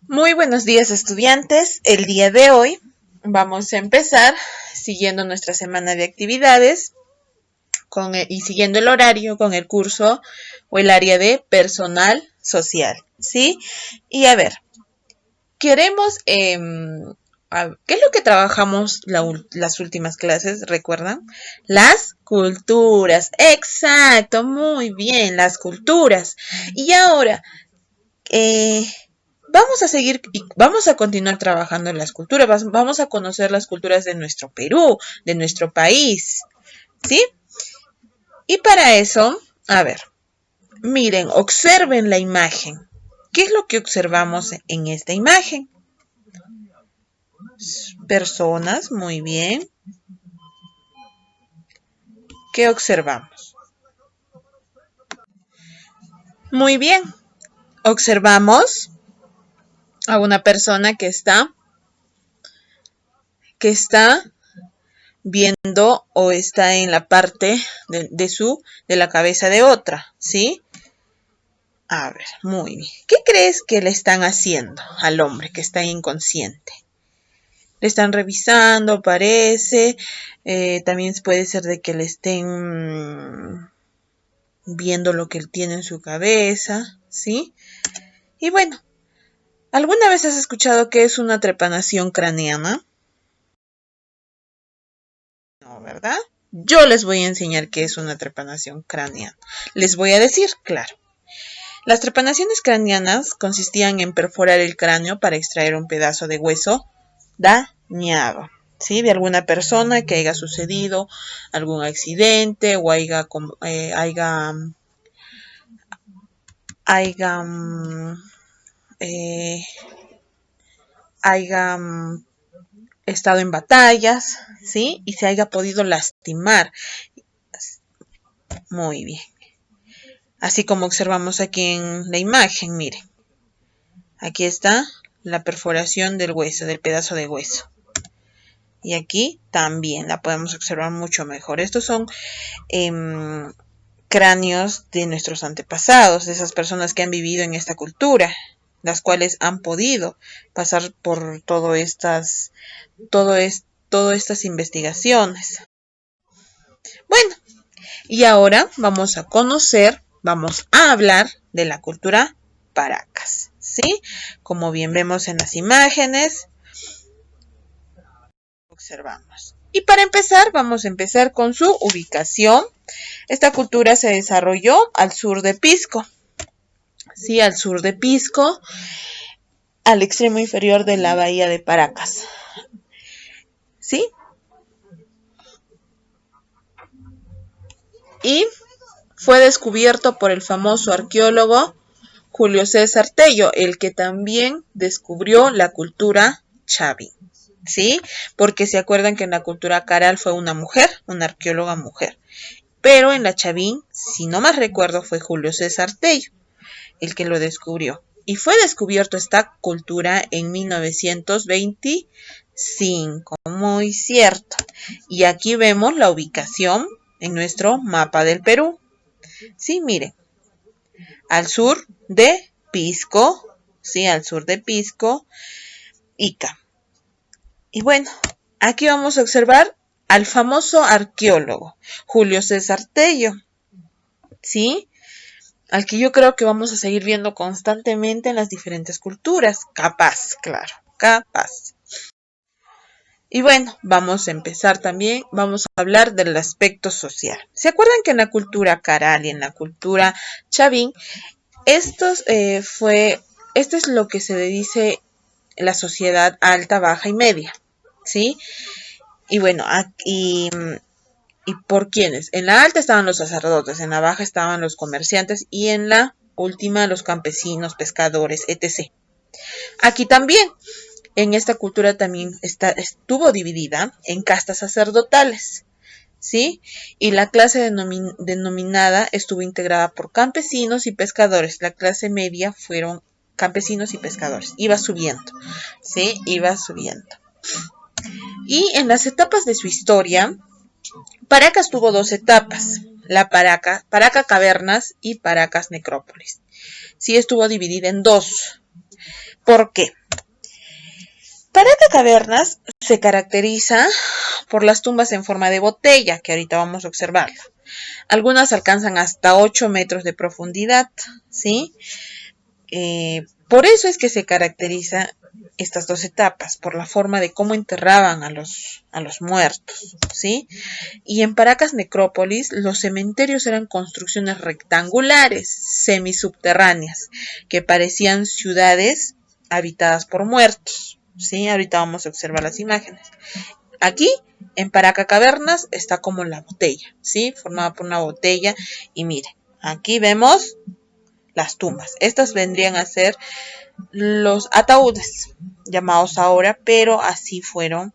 Muy buenos días, estudiantes. El día de hoy vamos a empezar siguiendo nuestra semana de actividades y siguiendo el horario con el curso o el área de personal social, ¿sí? Y a ver, queremos, ¿qué es lo que trabajamos las últimas clases? ¿Recuerdan? Las culturas. Exacto, muy bien, las culturas. Y ahora, eh, vamos a seguir y vamos a continuar trabajando en las culturas, vamos a conocer las culturas de nuestro Perú, de nuestro país, ¿sí? Y para eso, a ver, miren, observen la imagen. ¿Qué es lo que observamos en esta imagen? Personas, muy bien. ¿Qué observamos? Muy bien. Observamos a una persona que está viendo o está en la parte de la cabeza de otra, ¿sí? A ver, muy bien. ¿Qué crees que le están haciendo al hombre que está inconsciente? Le están revisando, parece. También puede ser de que le estén viendo lo que él tiene en su cabeza, ¿sí? Y bueno, ¿alguna vez has escuchado qué es una trepanación craneana? No, ¿verdad? Yo les voy a enseñar qué es una trepanación craneana. Les voy a decir, claro. Las trepanaciones craneanas consistían en perforar el cráneo para extraer un pedazo de hueso dañado, ¿sí? De alguna persona que haya sucedido algún accidente o eh, haya estado en batallas, ¿sí? Y se haya podido lastimar. Muy bien. Así como observamos aquí en la imagen, miren. Aquí está la perforación del hueso, del pedazo de hueso. Y aquí también la podemos observar mucho mejor. Estos son cráneos de nuestros antepasados, de esas personas que han vivido en esta cultura, las cuales han podido pasar por todas estas investigaciones. Bueno, y ahora vamos a hablar de la cultura Paracas, ¿sí? Como bien vemos en las imágenes, observamos. Y para empezar, vamos a empezar con su ubicación. Esta cultura se desarrolló al sur de Pisco, ¿sí? Al sur de Pisco, al extremo inferior de la bahía de Paracas, ¿sí? Y fue descubierto por el famoso arqueólogo Julio César Tello, el que también descubrió la cultura Chavín, ¿sí? Porque se acuerdan que en la cultura Caral fue una mujer, una arqueóloga mujer, pero en la Chavín, si no más recuerdo, fue Julio César Tello el que lo descubrió. Y fue descubierto esta cultura en 1925, muy cierto. Y aquí vemos la ubicación en nuestro mapa del Perú. Sí, miren, al sur de Pisco, sí, al sur de Pisco, Ica. Y bueno, aquí vamos a observar al famoso arqueólogo Julio César Tello, ¿sí? Al que yo creo que vamos a seguir viendo constantemente en las diferentes culturas. Capaz, claro, capaz. Y bueno, vamos a empezar también, vamos a hablar del aspecto social. ¿Se acuerdan que en la cultura Caral y en la cultura Chavín, esto es lo que se le dice la sociedad alta, baja y media, ¿sí? Y bueno, aquí, ¿y por quiénes? En la alta estaban los sacerdotes, en la baja estaban los comerciantes y en la última los campesinos, pescadores, etc. Aquí también, en esta cultura también estuvo dividida en castas sacerdotales, ¿sí? Y la clase denominada estuvo integrada por campesinos y pescadores. La clase media fueron campesinos y pescadores. Iba subiendo, ¿sí? Iba subiendo. Y en las etapas de su historia, Paracas tuvo dos etapas, la Paracas Cavernas y Paracas Necrópolis. Sí estuvo dividida en dos. ¿Por qué? Paracas Cavernas se caracteriza por las tumbas en forma de botella, que ahorita vamos a observarlo. Algunas alcanzan hasta 8 metros de profundidad, ¿sí? Por eso es que se caracteriza estas dos etapas, por la forma de cómo enterraban a los muertos, ¿sí? Y en Paracas Necrópolis, los cementerios eran construcciones rectangulares, semisubterráneas, que parecían ciudades habitadas por muertos, ¿sí? Ahorita vamos a observar las imágenes. Aquí, en Paracas Cavernas, está como la botella, ¿sí? Formada por una botella. Y mire, aquí vemos las tumbas. Estas vendrían a ser los ataúdes, llamados ahora, pero así fueron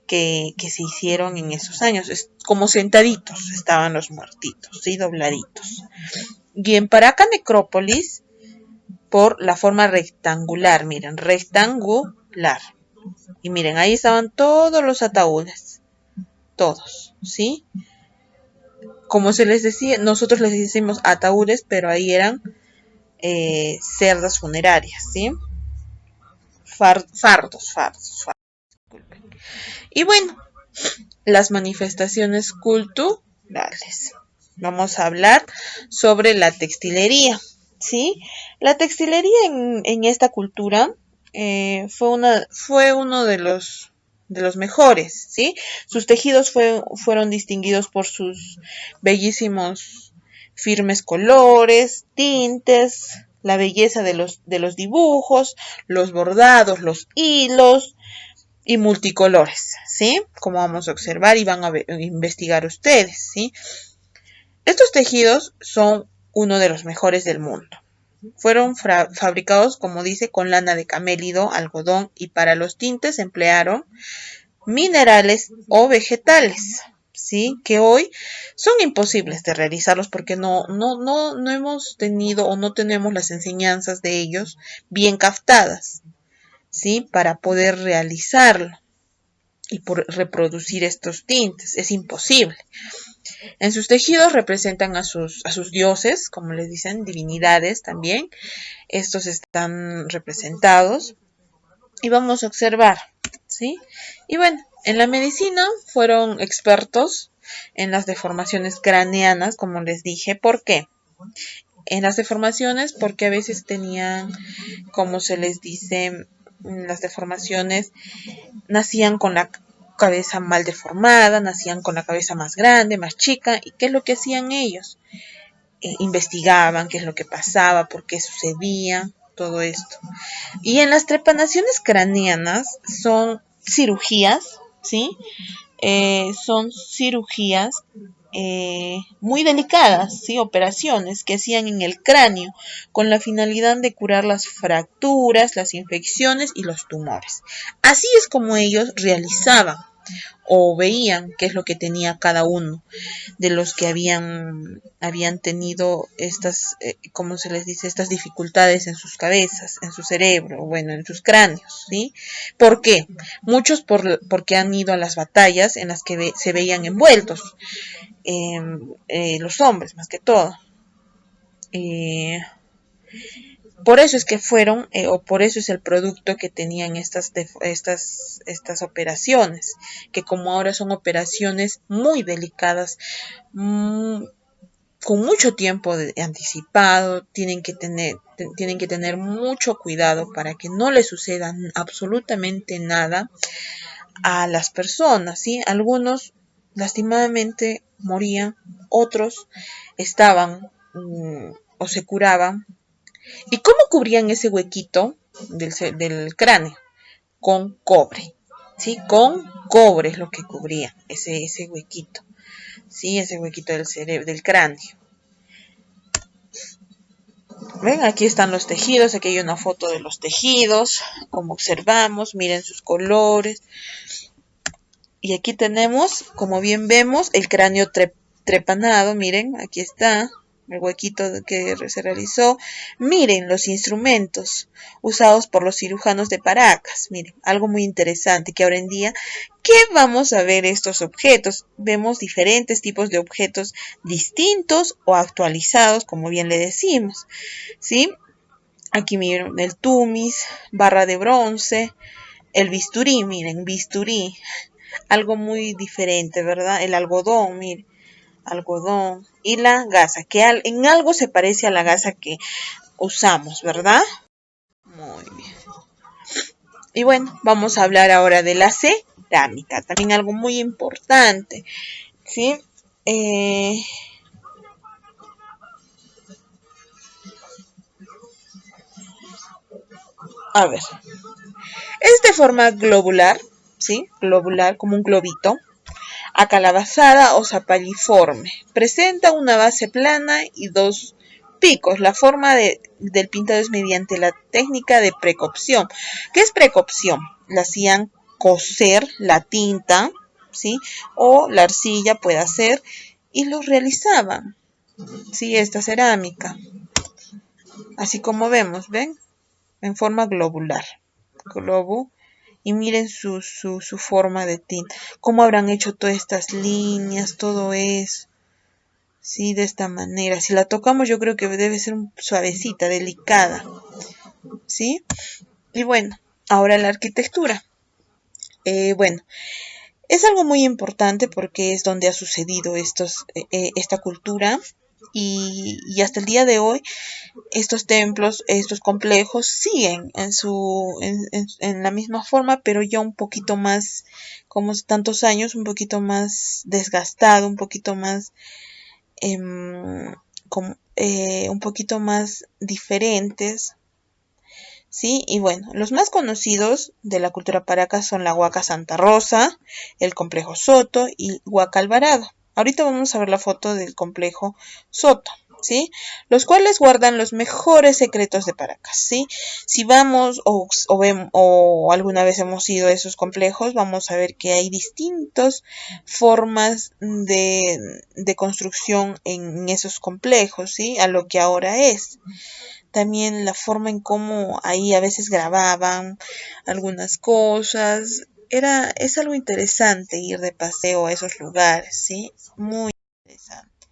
que se hicieron en esos años. Es como sentaditos estaban los muertitos, ¿sí? Dobladitos. Y en Paracas Necrópolis, por la forma rectangular, miren, rectangular. Y miren, ahí estaban todos los ataúdes, todos, ¿sí? Como se les decía, nosotros les decimos ataúdes, pero ahí eran cerdas funerarias, ¿sí? Fardos. Y bueno, las manifestaciones culturales. Vamos a hablar sobre la textilería, ¿sí? La textilería en esta cultura fue uno de los mejores, ¿sí? Sus tejidos fueron distinguidos por sus bellísimos, firmes colores, tintes, la belleza de los dibujos, los bordados, los hilos y multicolores, ¿sí? Como vamos a observar y van a investigar ustedes, ¿sí? Estos tejidos son uno de los mejores del mundo. Fueron fabricados, como dice, con lana de camélido, algodón, y para los tintes emplearon minerales o vegetales, ¿sí? Que hoy son imposibles de realizarlos porque no hemos tenido o no tenemos las enseñanzas de ellos bien captadas, ¿sí? Para poder realizarlo y por reproducir estos tintes. Es imposible. En sus tejidos representan a sus dioses, como les dicen, divinidades también. Estos están representados y vamos a observar, ¿sí? Y bueno, en la medicina fueron expertos en las deformaciones craneanas, como les dije. ¿Por qué? En las deformaciones, porque a veces tenían, como se les dice, las deformaciones nacían con la cabeza mal deformada, nacían con la cabeza más grande, más chica. ¿Y qué es lo que hacían ellos? Investigaban qué es lo que pasaba, por qué sucedía todo esto. Y en las trepanaciones craneanas son cirugías, ¿sí? Son cirugías muy delicadas, ¿sí? Operaciones que hacían en el cráneo con la finalidad de curar las fracturas, las infecciones y los tumores. Así es como ellos realizaban o veían qué es lo que tenía cada uno de los que habían tenido estas, ¿cómo se les dice? Estas dificultades en sus cabezas, en su cerebro, bueno, en sus cráneos, ¿sí? ¿Por qué? Muchos porque han ido a las batallas en las que se veían envueltos, los hombres más que todo. Por eso es que fueron, o por eso es el producto que tenían estas operaciones, que como ahora son operaciones muy delicadas, con mucho tiempo anticipado, tienen que tener mucho cuidado para que no le suceda absolutamente nada a las personas, ¿sí? Algunos lastimadamente morían, otros estaban o se curaban. ¿Y cómo cubrían ese huequito del cráneo? Con cobre, ¿sí? Con cobre es lo que cubría ese huequito, ¿sí? Ese huequito del cerebro, del cráneo. Ven, aquí están los tejidos, aquí hay una foto de los tejidos, como observamos, miren sus colores. Y aquí tenemos, como bien vemos, el cráneo trepanado, miren, aquí está el huequito que se realizó. Miren los instrumentos usados por los cirujanos de Paracas. Miren, algo muy interesante que ahora en día, ¿qué vamos a ver estos objetos? Vemos diferentes tipos de objetos distintos o actualizados, como bien le decimos, ¿sí? Aquí miren el tumis, barra de bronce, el bisturí, miren, bisturí. Algo muy diferente, ¿verdad? El algodón, miren, algodón. Y la gasa, que en algo se parece a la gasa que usamos, ¿verdad? Muy bien. Y bueno, vamos a hablar ahora de la cerámica, también algo muy importante, ¿sí? A ver, es de forma globular, ¿sí? Globular, como un globito, acalabazada o zapalliforme. Presenta una base plana y dos picos. La forma del pintado es mediante la técnica de precocción. ¿Qué es precocción? La hacían cocer la tinta, ¿sí? O la arcilla puede ser, y lo realizaban, ¿sí? Esta cerámica. Así como vemos, ¿ven? En forma globular. Globo. Y miren su forma de tinta. Cómo habrán hecho todas estas líneas, todo eso. Sí, de esta manera. Si la tocamos, yo creo que debe ser suavecita, delicada. ¿Sí? Y bueno, ahora la arquitectura. Bueno, es algo muy importante porque es donde ha sucedido esta cultura. Y hasta el día de hoy estos templos, estos complejos siguen en la misma forma, pero ya un poquito más, como tantos años, un poquito más desgastado, un poquito más, un poquito más diferentes, ¿sí? Y bueno, los más conocidos de la cultura paraca son la Huaca Santa Rosa, el complejo Soto y Huaca Alvarado. Ahorita vamos a ver la foto del complejo Soto, ¿sí? Los cuales guardan los mejores secretos de Paracas, ¿sí? Si vamos o alguna vez hemos ido a esos complejos, vamos a ver que hay distintas formas de construcción en esos complejos, ¿sí? A lo que ahora es. También la forma en cómo ahí a veces grababan algunas cosas. Es algo interesante ir de paseo a esos lugares, ¿sí? Muy interesante.